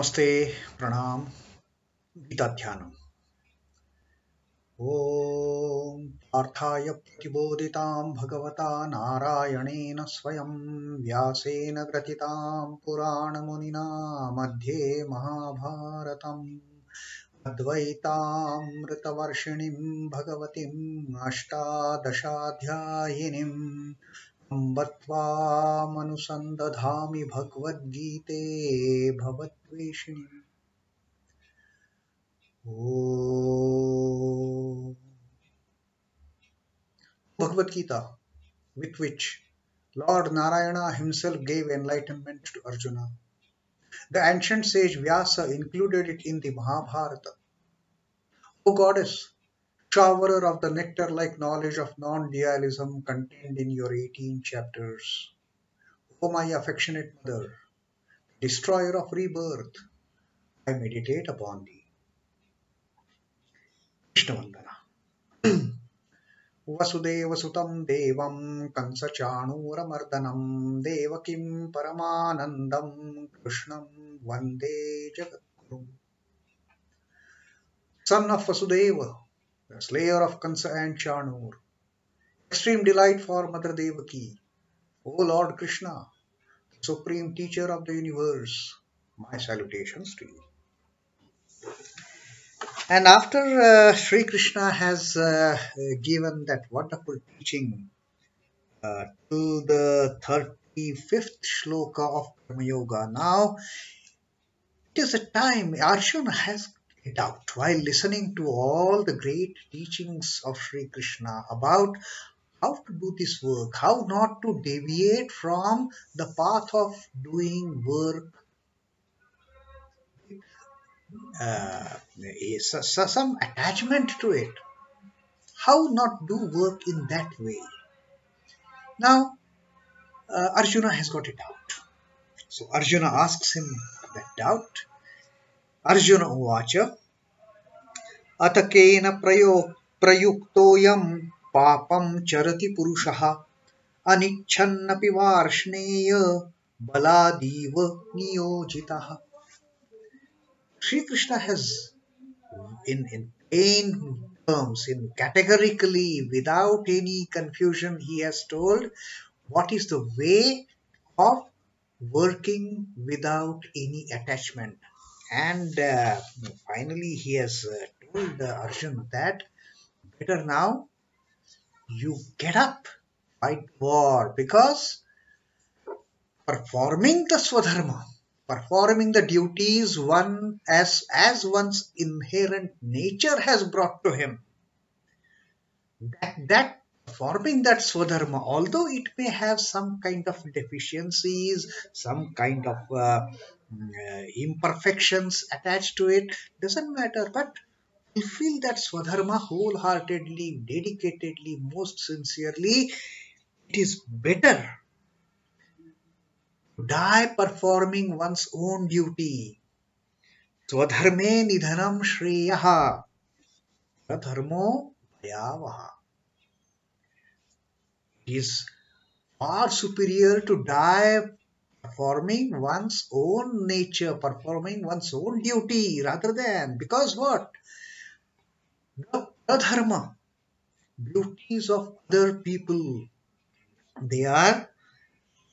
Namaste, Pranam, Gita Dhyanam. ॐ पार्थाय प्रतिबोधितां भगवता नारायणेन स्वयं व्यासेन ग्रथितां पुराणमुनिना मध्ये महाभारतम् अद्वैतामृतवर्षिणीं भगवतीम् अष्टादशाध्यायिनीम् अम्ब त्वामनुसन्दधामि भगवद्गीते भवद्वेषिणीम् Oh, Bhagavad Gita, with which Lord Narayana himself gave enlightenment to Arjuna. The ancient sage Vyasa included it in the Mahabharata. O goddess, showerer of the nectar-like knowledge of non-dualism contained in your 18 chapters. O my affectionate mother, destroyer of rebirth, I meditate upon thee. Krishnavandana. वसुदेवसुतं देवं कंसचाणूरमर्दनं देवकीं परमानन्दं कृष्णं वन्दे जगद्गुरुम्. Son of Vasudeva, the slayer of Kansa and Chanur, extreme delight for Mother Devaki, O Lord Krishna, the supreme teacher of the universe, my salutations to you. And after Sri Krishna has given that wonderful teaching to the 35th shloka of Karma Yoga. Now, it is a time Arjuna has a doubt while listening to all the great teachings of Sri Krishna about how to do this work, how not to deviate from the path of doing work. Some attachment to it. How not do work in that way. Now, Arjuna has got a doubt. So Arjuna asks him that doubt. Arjuna uvācha atha prayuktoyam pāpaṁ charati pūruṣhaḥ anichchhann vārṣhṇeya balādiva niyojitaḥ. Sri Krishna has in plain terms, in categorically, without any confusion, he has told what is the way of working without any attachment. And finally, he has told Arjuna that better now you get up, fight war, because performing the swadharma, performing the duties one as one's inherent nature has brought to him, that performing that swadharma, although it may have some kind of deficiencies, some kind of imperfections attached to it, doesn't matter, but fulfill that swadharma wholeheartedly, dedicatedly, most sincerely. It is better to die performing one's own duty. Swadharme nidhanam shreyaha pradharmo bhayavaha. It is far superior to die performing one's own nature, performing one's own duty, rather than, because what? The pradharma, duties of other people, they are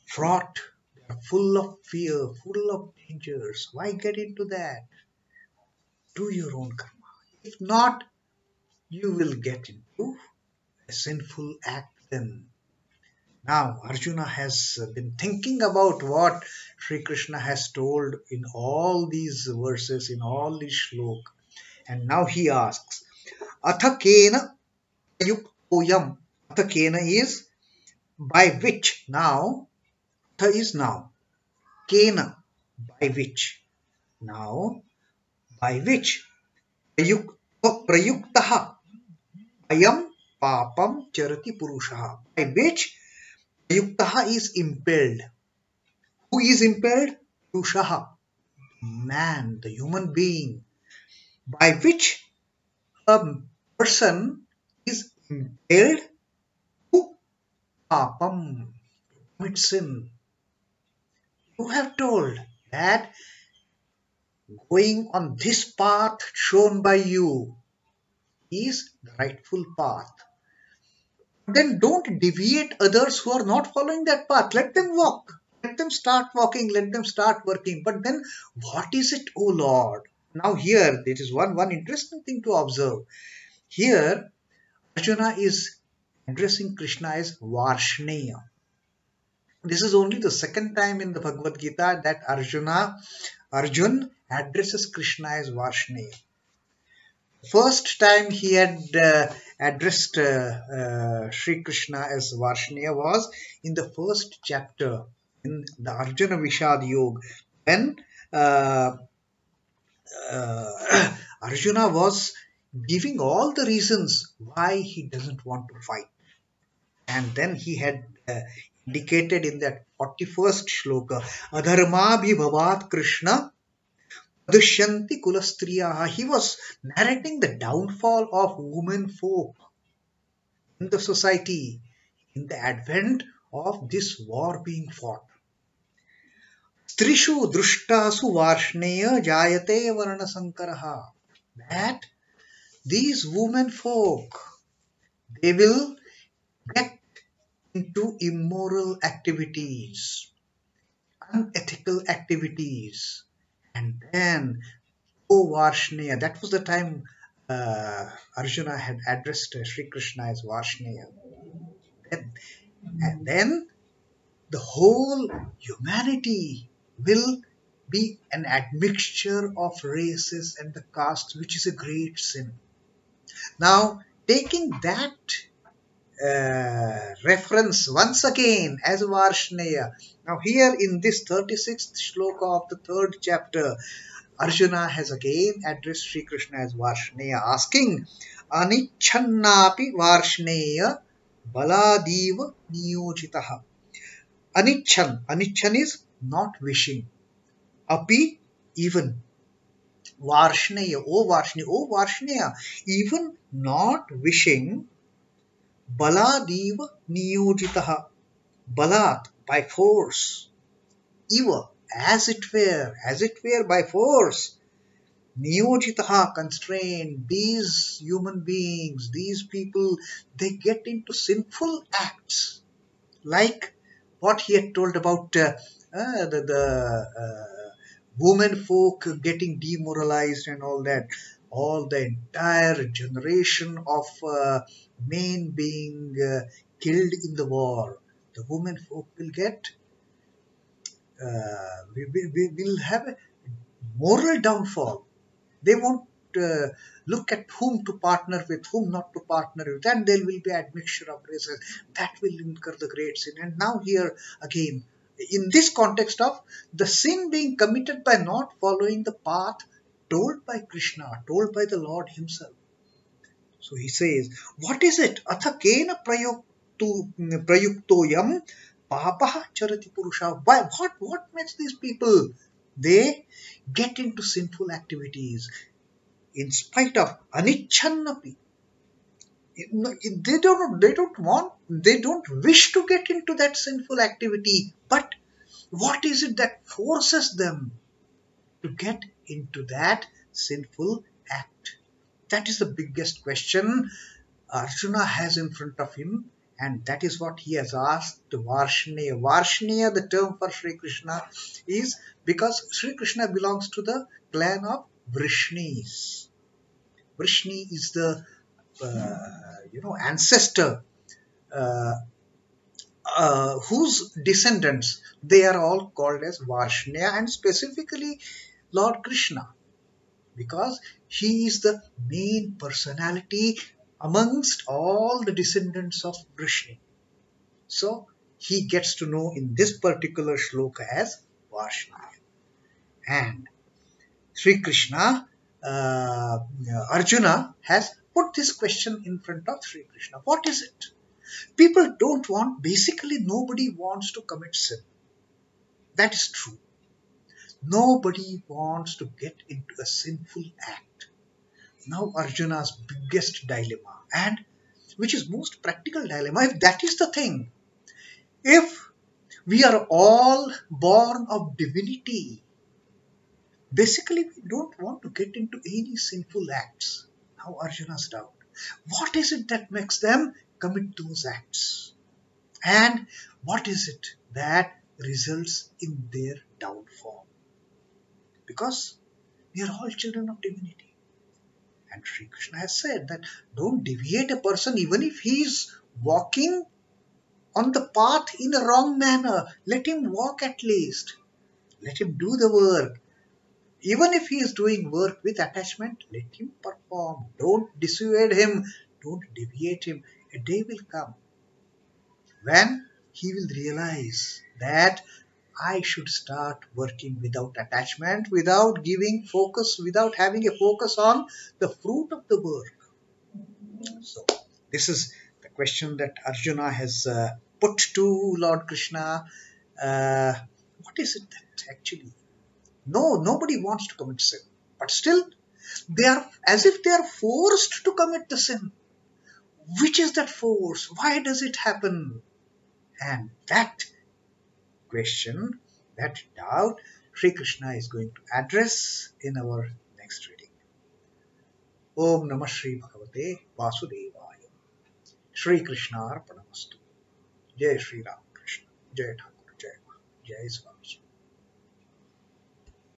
fraught, they are full of fear, full of dangers. Why get into that? Do your own karma. If not, you will get into a sinful act then. Now, Arjuna has been thinking about what Sri Krishna has told in all these verses, in all these shlokas. And now he asks, atha prayuktoyam. Atha is by which. Now, atha is now. Kena, by which. Now, by which. Prayuktaha. Ayam pāpaṁ charati pūruṣhaḥ. By which prayuktaha is impelled. Who is impelled? Pūruṣhaḥ, man, the human being, by which a person is impelled to pāpaṁ, commit sin. You have told that going on this path shown by you is the rightful path. Then don't deviate others who are not following that path. Let them walk. Let them start walking. Let them start working. But then what is it, O Lord? Now here, there is one interesting thing to observe. Here, Arjuna is addressing Krishna as Varshneya. This is only the second time in the Bhagavad Gita that Arjun addresses Krishna as Varshneya. First time he had addressed Sri Krishna as Varshneya was in the first chapter in the Arjuna Vishad Yoga, when Arjuna was giving all the reasons why he doesn't want to fight. And then he had indicated in that 41st shloka, Adharma bhavaat Krishna Dusyanti kulastriyaha. He was narrating the downfall of women folk in the society in the advent of this war being fought. Strishu drushtasu Varshneya jayate varna sankaraha. That these women folk, they will get into immoral activities, unethical activities. And then, O Varshneya, that was the time Arjuna had addressed Sri Krishna as Varshneya. And then the whole humanity will be an admixture of races and the castes, which is a great sin. Now, taking that reference once again as Varshneya. Now here in this 36th shloka of the 3rd chapter, Arjuna has again addressed Sri Krishna as Varshneya, asking, anichchhannapi Varshneya balādiva niyojitaḥ. Anichchhann is not wishing. Api, even. Varshneya, O Varshneya, even not wishing. Balādiva niyojitaḥ. Balād, by force. Eva, as it were by force. Niyojitaḥ, constrained. These human beings, these people, they get into sinful acts. Like what he had told about the women folk getting demoralized and all that. All the entire generation of men being killed in the war. The women folk will get, we will have a moral downfall. They won't look at whom to partner with, whom not to partner with, and there will be admixture of races. That will incur the great sin. And now here again, in this context of the sin being committed by not following the path told by Krishna, told by the Lord himself. So he says, what is it? Atha kena prayuktoyam pāpaṁ charati pūruṣhaḥ. Why? What makes these people? They get into sinful activities in spite of anichchhann. They don't wish to get into that sinful activity. But what is it that forces them to get into that sinful act? That is the biggest question Arjuna has in front of him, and that is what he has asked Varshneya. Varshneya, the term for Sri Krishna, is because Sri Krishna belongs to the clan of Vrishnis. Vrishni is the ancestor whose descendants, they are all called as Varshneya, and specifically Lord Krishna, because he is the main personality amongst all the descendants of Vrishni. So he gets to know in this particular shloka as Varshneya. And Sri Krishna, Arjuna has put this question in front of Sri Krishna. What is it? People don't want, basically nobody wants to commit sin. That is true. Nobody wants to get into a sinful act. Now Arjuna's biggest dilemma, and which is most practical dilemma, if that is the thing, if we are all born of divinity, Basically, we don't want to get into any sinful acts. Now Arjuna's doubt. What is it that makes them commit those acts? And what is it that results in their downfall? Because we are all children of divinity. And Sri Krishna has said that don't deviate a person even if he is walking on the path in a wrong manner. Let him walk at least. Let him do the work. Even if he is doing work with attachment, let him perform. Don't dissuade him. Don't deviate him. A day will come when he will realize that I should start working without attachment, without giving focus, without having a focus on the fruit of the work. So, this is the question that Arjuna has put to Lord Krishna. What is it that actually? No, nobody wants to commit sin, but still they are as if they are forced to commit the sin. Which is that force? Why does it happen? And that question, that doubt, Sri Krishna is going to address in our next reading. Om Namah Shri Bhagavate Vasudevaya. Shri Krishna Arpanamastu. Jai Shri Ram Krishna. Jai Thakur. Jai Swami. Jai Swami.